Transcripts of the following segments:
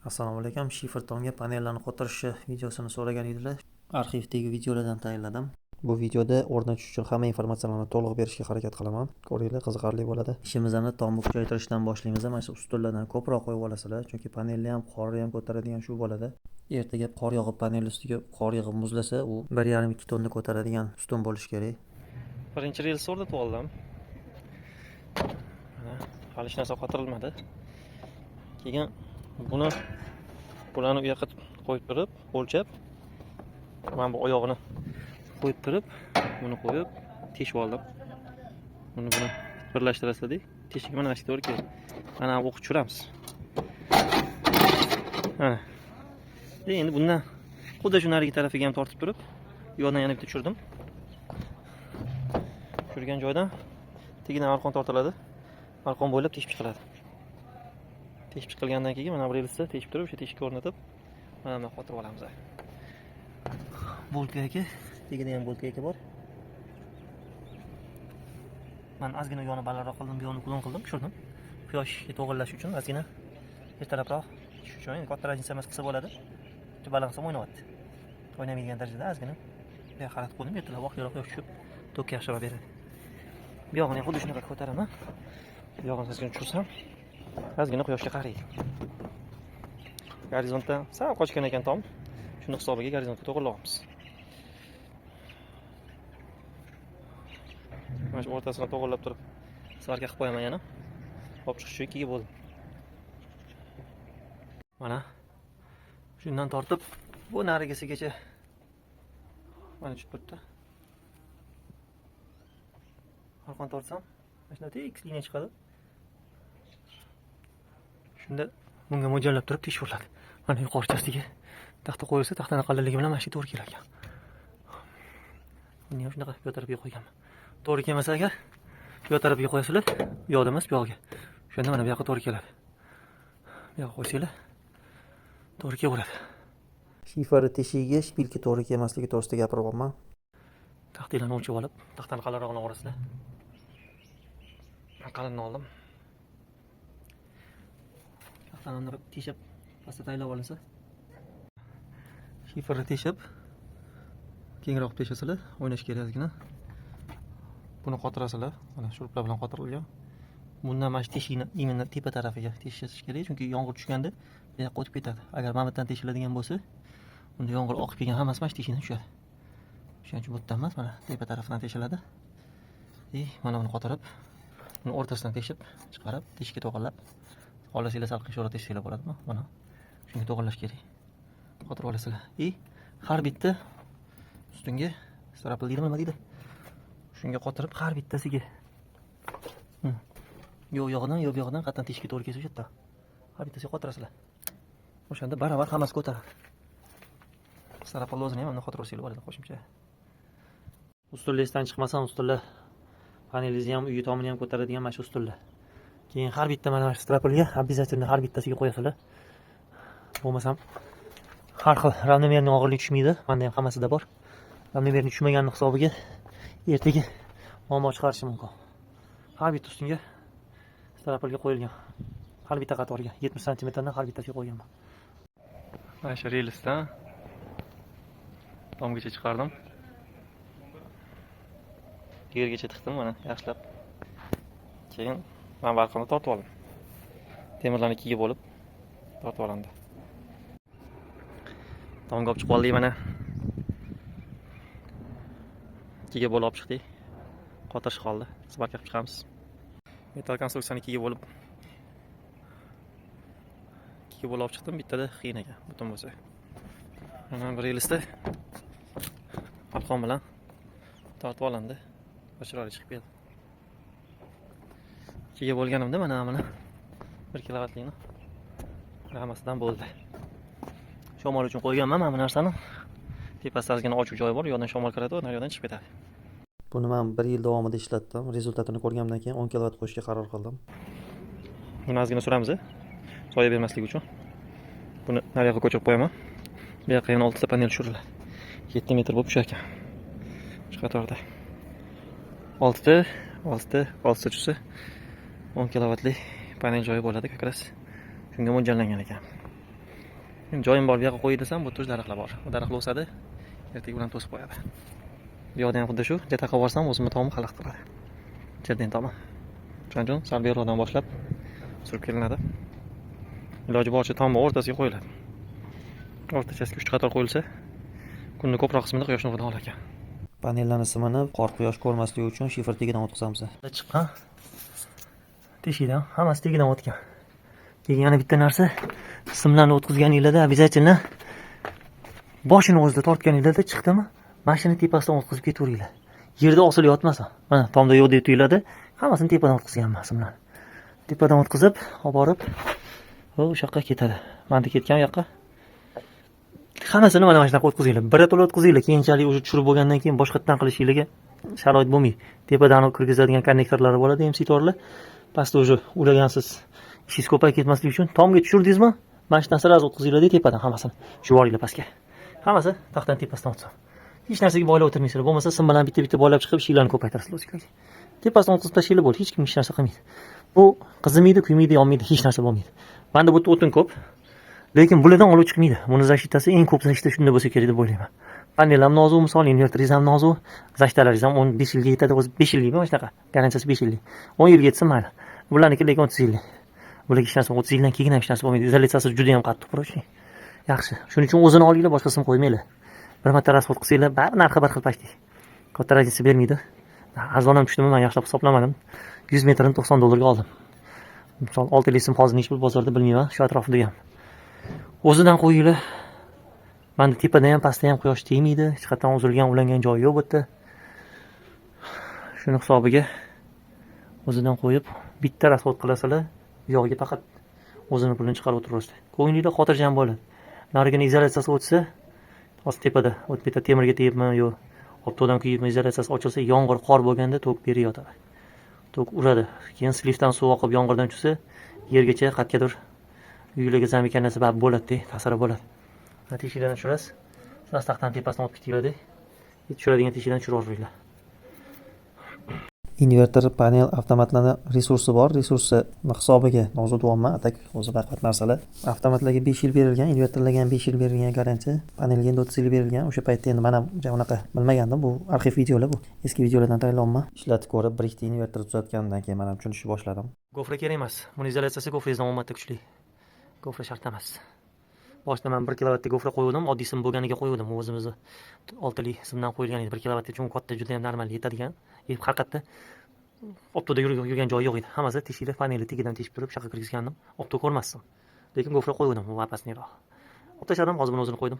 Assalomu alaykum. Shifrtonga panellarni qotirish videosini so'ragan edilar. Arxivdagi videolardan tayyorladim. Bu videoda o'rnatish uchun hamma informatsiyalarni to'liq berishga harakat qilaman. Ko'ringlar, qiziqarli bo'ladi. Ishimizni tomni kuchaytirishdan boshlaymiz. Mana shu ustunlardan ko'proq qo'yib olasizlar, chunki panelni ham, qorni ham ko'taradigan shu bo'ladi. Ertaga qor yog'ib panel ustiga qor yog'ib muzlasa, u 1,5-2 tonna ko'taradigan ustun bo'lishi kerak. Birinchi relsni o'rnatib oldim. Hali hech narsa qotirilmadi. Keyin bularni u yoqqa qo'yib turib, o'lchab, mana bu oyog'ini qo'yib turib, buni qo'yib teshib oldim. Buni birlashtirasizlar, teshikka mana shu to'g'ri kerak. Mana o'qib tushiramiz. Mana. Endi bundan xuddi shu narigi tarafiga ham tortib turib, yo'ldan yana bitta tushirdim. Tushirgan joydan tegidan arqon tortiladi. Arqon bo'ylab teshib chiqiladi. Teshib chiqilgandan keyin mana bu relsni teshib turib, o'sha teshikka o'rnatib, mana buni qotirib olamiz. Boltka aka, tegida ham boltka aka bor. Men ozgina yoni balandroq qildim, bu yonni kulon qildim, tushirdim. Quyoshga to'g'irlash uchun ozgina ertalabroq shu joy katta rajinsa emas qilsa bo'ladi. Shu baland qilsam o'ynayapti. O'ynamaydigan darajada ozgina bu yoqqa qaratib qo'ydim, ertalab vaqt quyosh tushib, to'kka yaxshilab beradi. Bu yog'ini xuddi shunaqa ko'taraman. Bu yog'ini ozgina tushirsam, ozgina quyoshga qaraydi. Gorizontdan sal qochgan ekan tom. Shuni hisobiga gorizontga to'g'irlaymiz. Mana shu o'rtasini to'g'irlab turib, svarka qilib qo'yaman yana. Olib chiqish uchun ikkiga bo'ldim. Mana shundan tortib, bu narigisigacha mana tushib turibdi. Arqon tortsam, mana shunday tekis liniya chiqadi. Shunda bunga mo'ljallab turib teshiriladi. Mana yuqorichasiga taxta qo'yilsa, taxtani qalinligi bilan mana shu to'g'ri kelgan. Buni ham shunaqa bu tarafiga qo'yganman. To'g'ri kelmasa agar bu tarafiga qo'yasizlar, bu yoqda emas, bu yoqqa. Shunda mana bu yoqqa to'g'ri keladi. Bu yoqqa qo'ysanglar to'g'ri kelaveradi. Shifr teshigiga shpilka to'g'ri kelmasligi to'g'risida gapiryapman. Taxtalarni o'lchab olib, taxtani qalinrog'ini orasida qalinni oldim. Taxtani teshib, pastga taylab olinsa, shifrni teshib, kengroq teshasizlar, o'ynash kerak ozgina. Buni qotirasizlar, mana shuruplar bilan qotirilgan. Bundan mana shu teshikni imini tepa tarafiga teshish kerak, chunki yomg'ir tushganda bu yoqqa o'tib ketadi. Agar mana bu yerdan teshiladigan bo'lsa, unda yomg'ir oqib kelgan hammasi mana shu teshikdan tushadi. Shuning uchun bu yerdan emas, mana tepa tarafidan teshiladi. Mana buni qotirib, uni o'rtasidan teshib, chiqarib, teshikka to'g'irlab, olasizlar sal qiyshora teshsanglar bo'ladimi? Mana shunga to'g'irlash kerak. Qotirib olasizlar. Har bitta ustunga strapl deydimi, nima deydi? Shunga qotirib har bittasiga bu yog'idan qatdan teshikka to'g'ri kelsa o'sha yerda. Har bittasiga qotirasizlar. O'shanda baravar hammasi ko'taradi. Strapl o'zini ham qotirib olsanglar bo'ladi qo'shimcha. Ustunlardan chiqmasam, ustunlar panelingizni ham, uy tomini ham ko'taradigan mana shu ustunlar. Keyin har bitta mana shu straplga обязательно har bittasiga qo'yasizlar. Bo'lmasam har xil ravnomerniy og'irlik tushmaydi. Menda ham hammasida bor. Ravnomerniy tushmagani hisobiga ertaga muammo chiqarishi mumkin. Har bitta ustunga straplga qo'yilgan. Har bitta qatoriga 70 sm dan har bittasiga qo'yganman. Mana shu relsdan tomgacha chiqardim. Yergacha tiqdim mana yaxshilab. Keyin men varqani tortib oldim. Temirlarni ikkiga bo'lib tortib olindi. Tomga olib chiqib oldik mana. Ikkiga bo'lib olib chiqdik. Qotirish qoldi. Svarka qilib chiqamiz. Metal konstruksiyani ikkiga bo'lib olib chiqdim. Bittada qiyin ekan, butun bo'lsa. Mana bir relsda arqon bilan tortib olindi. Chiroyli chiqib keldi. Ikkiga bo'lganimda mana 1 kilovatlikni hammasidan bo'ldi. Shamol uchun qo'yganman mana bu narsani. Tepasida ozgina ochiq joyi bor, yo'ldan shamol kiradi, nariyoqdan chiqib ketadi. Buni men 1 yil davomida ishlatdim. Rezultatini ko'rgandan keyin 10 kilovat qo'yishga qaror qildim. Buni ozgina suramiz, soya bermasligi uchun. Buni nariyoqqa ko'chirib qo'yaman. Bu yoqqa yana 6 ta panel tushiriladi. 7 metr bo'lib tushar ekan. Shu qatorda 6 ta tushsa 10 kilovatli panel joyi bo'ladi, как раз shunga mo'ljallangan ekan. joyim bor, bu yoqqa qo'y desam, bu yerda daraxtlar bor. Bu daraxtlar o'sadi, ertaga bilan to'sib qo'yadi. Bu yoqda ham xuddi shu, jataqa borsam o'zimni tomim xalaqit qiladi. Jaddan tomon. Shuning uchun sal beriroqdan boshlab surib kelinadi. Iloji boricha tomni o'rtasiga qo'yiladi. O'rtachasiga 3 qator qo'yilsa, kunning ko'proq qismida quyosh nuridan olar ekan. Panellarni simini qor quyosh ko'rmasligi uchun shifr tagidan o'tkazamiz. Chiqqan. Teshikdan hammasi tagidan o'tgan. Keyin yana bitta narsa, simlarni o'tkazganinglarda обязательно boshini o'zida tortganinglarda chiqdimi, mashina tepasidan o'tkazib ketaveringlar. Yerda osilib yotmasin. Mana tomda yo'q deb tuyuladi. Hammasini tepadan o'tkazganman simlarni. Tepadan o'tkazib, olib borib, o'sha yoqqa ketadi. Manda ketgan yoqqa. Hammasini mana shunaqa o'tkazinglar. Birato'la o'tkazinglar. Keyinchalik o'sha tushirib bo'lgandan keyin boshqatdan qilishinglarga sharoit bo'lmaydi. Tepadan kirgizadigan konnektorlar bo'ladi, MC-torlar. Pastda o'sha ulagansiz ishingiz ko'payib ketmasligi uchun tomga tushirdingizmi, mana shu narsa raz o'tkazinglar tepadan hammasini. Yuboringlar pastga. Hammasi taxtdan tepasidan o'tsin. Hech narsaga boylab o'tirmaysizlar. Bo'lmasa sim bilan bitta-bitta boylab chiqib, ishlarni ko'paytirasiz logikaga. Tepasidan o'tkazib tashlanglar bo'ldi. Hech kim hech narsa qilmaydi. Bu qizimaydi, kuymaydi, yonmaydi, hech narsa bo'lmaydi. Menda bu yerda o'tin ko'p. Lekin bulardan olib chiqmaydi. Buni zashitasi eng ko'p zashita shunda bo'lsa kerak deb o'ylayman. Panel ham nozik, misol inverteringiz ham nozik, zashitalaringiz ham 15 yilga yetadi, o'zi 5 yilga mana shunaqa. Garantiyasi 5 yillik. 10 yilga yetsa mayli. Bularniki lekin 30 yillik. Bularga hech narsa 30 yildan keyin ham hech narsa bo'lmaydi. Izolyatsiyasi juda ham qattiq turuvchi. Yaxshi. Shuning uchun o'zini olinglar, boshqasini qo'ymanglar. Bir marta rasxod qilsanglar, bari narxi bir xil pastlik. Katta raziyasi bermaydi. Arzon ham tushdimi, men yaxshilab hisoblamadim. 100 metrni $90 oldim. Misol 6 yil sim hozir nechta bozorda bilmayman, shu atrofida ham. O'zidan qo'yinglar. Menda tepada ham, pastda ham quyosh tegmaydi. Hech qachon uzilgan, ulangan joyi yo'q bu yerda. Shuni hisobiga o'zidan qo'yib, bitta rasxod qilasizlar, yog'iga faqat o'zini pulini chiqarib o'tirasizlar. Ko'nglingizda xotirjam bo'ladi. Narigini izolyatsiyasi o'tsa, hozir tepada o'tib bitta temirga tegibmi yo'q, optodan kuyibmi, izolyatsiyasi ochilsa, yomg'ir, qor bo'lganda tok beri yotadi. Tok uradi. Keyin slifdan suv oqib yomg'irdan tushsa, yergacha qatgadir uylarga zamikannasi bab bo'ladi, ta'siri bo'ladi. Teshikdan tushirasiz. Sastaxdan tepasidan o'tib ketinglar-da. Tushiradigan teshikdan tushirib yuboringlar. Inverter panel avtomatlarning resursi bor. Resursi hisobiga nozo'dvonman, atak o'zi faqat narsalar. Avtomatlarga 5 yil berilgan, inverterlarga ham 5 yil berilgan garantiya. Panelga endi 30 yil berilgan. O'sha paytda endi men ham unaqa bilmagandim. Bu arxiv videolar bu. Eski videolardan tayyorlanman. Ishlatib ko'rib, bir ikkita inverter tuzatgandan keyin men ham tushunishni boshladim. Gofra kerak emas. Buni izolyatsiyasi gofringizdan 10 marta kuchli. Gofra shart emas. Boshida men 1 kilovatga gofra qo'ygandim, oddiy sim bo'lganiga qo'ygandim. O'zimizni 6 li simdan qo'yilgan edi. 1 kilovatga chun katta juda ham normal yetadigan. Haqiqatda optoda yurgan joyi yo'q edi. Hammasi teshikda panelni tagidan teshib turib, shaqa kirgizgandim. Opto ko'rmasdim. Lekin gofra qo'ygandim, bu apasniroq. Optashadim, hozir buni o'zini qo'ydim.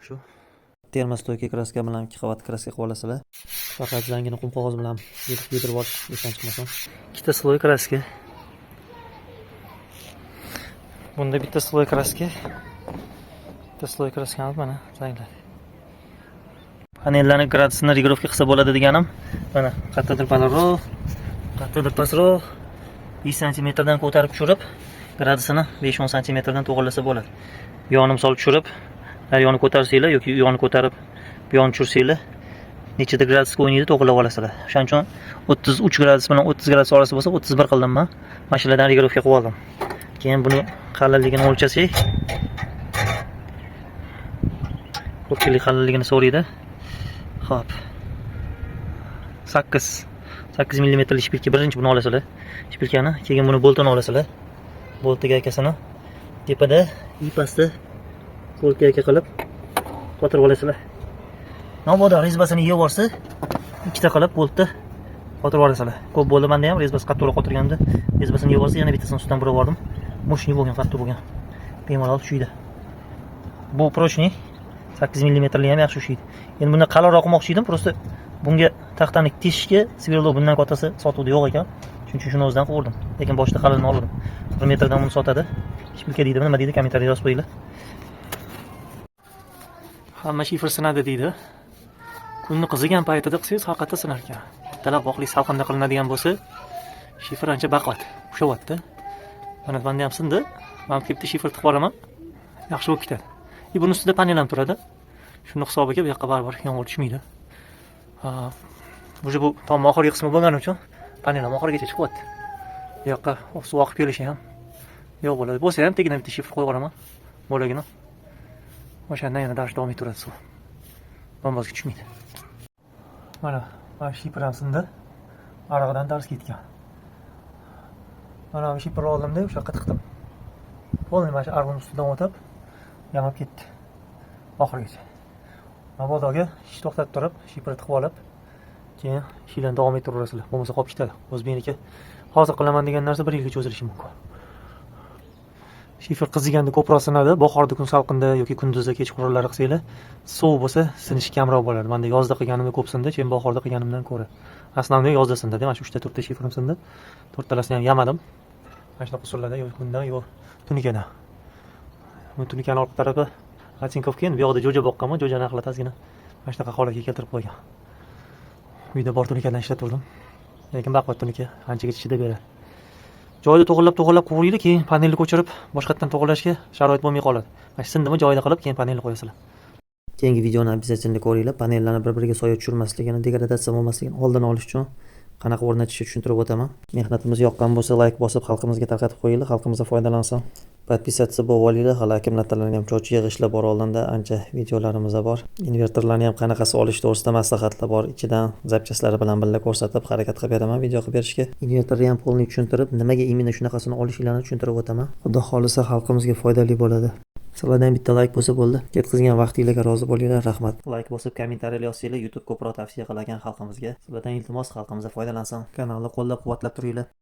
Shu. Termostoyka kraska bilan 2 qavat kraska qilib olasizlar. Faqat zangini qum qog'oz bilan yedirib olish esdan chiqmasin. Ikkita sloy kraska. Bunda bitta sloy kraska. Bitta sloy kraskamiz mana zanglar. Panellarni gradusini regirovka qilsa bo'ladi deganim. Mana qattiqdir balandroq, qattiqdir pastroq 5 cm dan ko'tarib tushirib, gradusini 5-10 cm dan to'g'rilasa bo'ladi. Bu yoqni misol tushirib, daryoni ko'tarsanglar yoki u yoqni ko'tarib, bu yoqni tushirsanglar, nechida gradusga o'ynaydi to'g'rilab olasizlar. Shuning uchun 33 gradus bilan 30 gradus orasi bo'lsa 31 qildim men. Mashinadan regirovka qilib oldim. Keyin buni qalinligini o'lchasak, ko'pchilik qalinligini so'raydi. Xo'p. 8 mm shpilka birinchi buni olasizlar. Shpilkani, keyin buni boltini olasizlar. Boltiga akasini tepada, pastda boltga qilib qotirib olasizlar. Mabodo rezbasini yeb olsa, ikkita qilib boltni qotirib olasizlar. Ko'p bo'ldi menda ham rezbasi qattiqroq qotirganda, rezbasini yeb olsa yana bittasini ustidan burib yubordim. Mushni bo'lgan, qattiq bo'lgan. Bemalol tushiydi. Bu prochniy 8 mm ham yaxshi ushlaydi. Endi buni qalinroq qilmoqchi edim, prosta bunga taxtani teshishga sverlo bundan kattasi sotuvda yo'q ekan. Shuning uchun shuni o'zidan qildim. Lekin boshida qalinini oldim. 1 metrdan buni sotadi. Shpilka deydi, nima deydi, kommentariyada yozib qo'yinglar. Hamma shifr sinadi deydi. Kunni qizigan paytida qilsangiz haqiqatda sinar ekan. Talab voqlik salqinda qilinadigan bo'lsa, shifr ancha baqvat, ushyapti. Mana menda ham sindi. Men kelibdi shifr tiqib olaman. Yaxshi bo'lib ketadi. Buni ustida panel ham turadi. Shuni hisobiga bu yoqqa baribir yomg'ir tushmaydi. O'sha bu tom oxirgi qismi bo'lgani uchun panel ham oxirigacha chiqyapti. Bu yoqqa suv oqib kelishi ham yo'q bo'ladi. Bo'lsa ham tagidan bitta shifr qo'yib olaman. bo'lagini. O'shandan yana dash davom etaveradi suv. Bombozga tushmaydi. Mana shipr ham sindi. Arig'idan dars ketgan. Mana bu shipr oldimda o'sha yoqqa tiqdim. Bo'ldi, mana shu arg'un ustidan o'tib, yamab ketdi. Oxirigacha. Mabodoga ish to'xtatib turib, shiprni tiqib olib, keyin ishlarni davom ettiraverasizlar. Bo'lmasa qolib ketadi. O'zbekniki hozir qilaman degan narsa 1 yilga cho'zilishi mumkin. Shifr qiziganda ko'proq sinadi. Bahorda kun salqinda yoki kunduzda kechqurunlari qilsanglar, sovuq bo'lsa sinishi kamroq bo'ladi. Menda yozda qilganimda ko'p sindi, keyin bahorda qilganimdan ko'ra. Aslan yozda sindi, mana shu 3 ta shifrim sindi. 4 talasini ham yamadim. Mana shunaqa usullarda yo'q bundan, yo'q tunikada. Bu tunikani orqa tarafi Atinkovga endi bu yoqda jo'ja boqqanman, jo'jani aqlat ozgina mana shunaqa holatga keltirib qo'ygan. Uyda bor tunikadan ishlatib lekin baquvvat tunika anchagacha chidab beradi. Joyida to'g'irlab quvuriydi, keyin panelni ko'chirib boshqatdan to'g'irlashga sharoit bo'lmay qoladi. Mana sindimi joyida qilib keyin panelni qo'yasizlar. Keyingi videoni обязательно ko'ringlar. Panellarni bir-biriga soya tushirmasligini, degradatsiya bo'lmasligini oldini olish uchun qanaqa o'rnatishni tushuntirib o'taman. Mehnatimiz yoqqan bo'lsa, like bosib xalqimizga tarqatib qo'yinglar, xalqimizga foydalansin. Podpisatsiya bo'lib olinglar. Hali akkumulyatorlarni ham cho'chi yig'ishlar bor, oldinda ancha videolarimiz bor. Invertorlarni ham qanaqasi olish to'g'risida maslahatlar bor. Ichidan zapchaslari bilan birga ko'rsatib harakat qilib beraman video qilib berishga. Invertorni ham polni tushuntirib, nimaga imенно shunaqasini olishinglarni tushuntirib o'taman. Xudo xolisa xalqimizga foydali bo'ladi. Sizlardan bitta like bo'lsa bo'ldi. Ketkizgan vaqtingizga rozi bo'linglar, rahmat. Like bosib, kommentariyalar yozsanglar, YouTube ko'proq tavsiya qilagan xalqimizga. Sizlardan iltimos, xalqimizga foydalansin. Kanalni qo'llab-quvvatlab turinglar.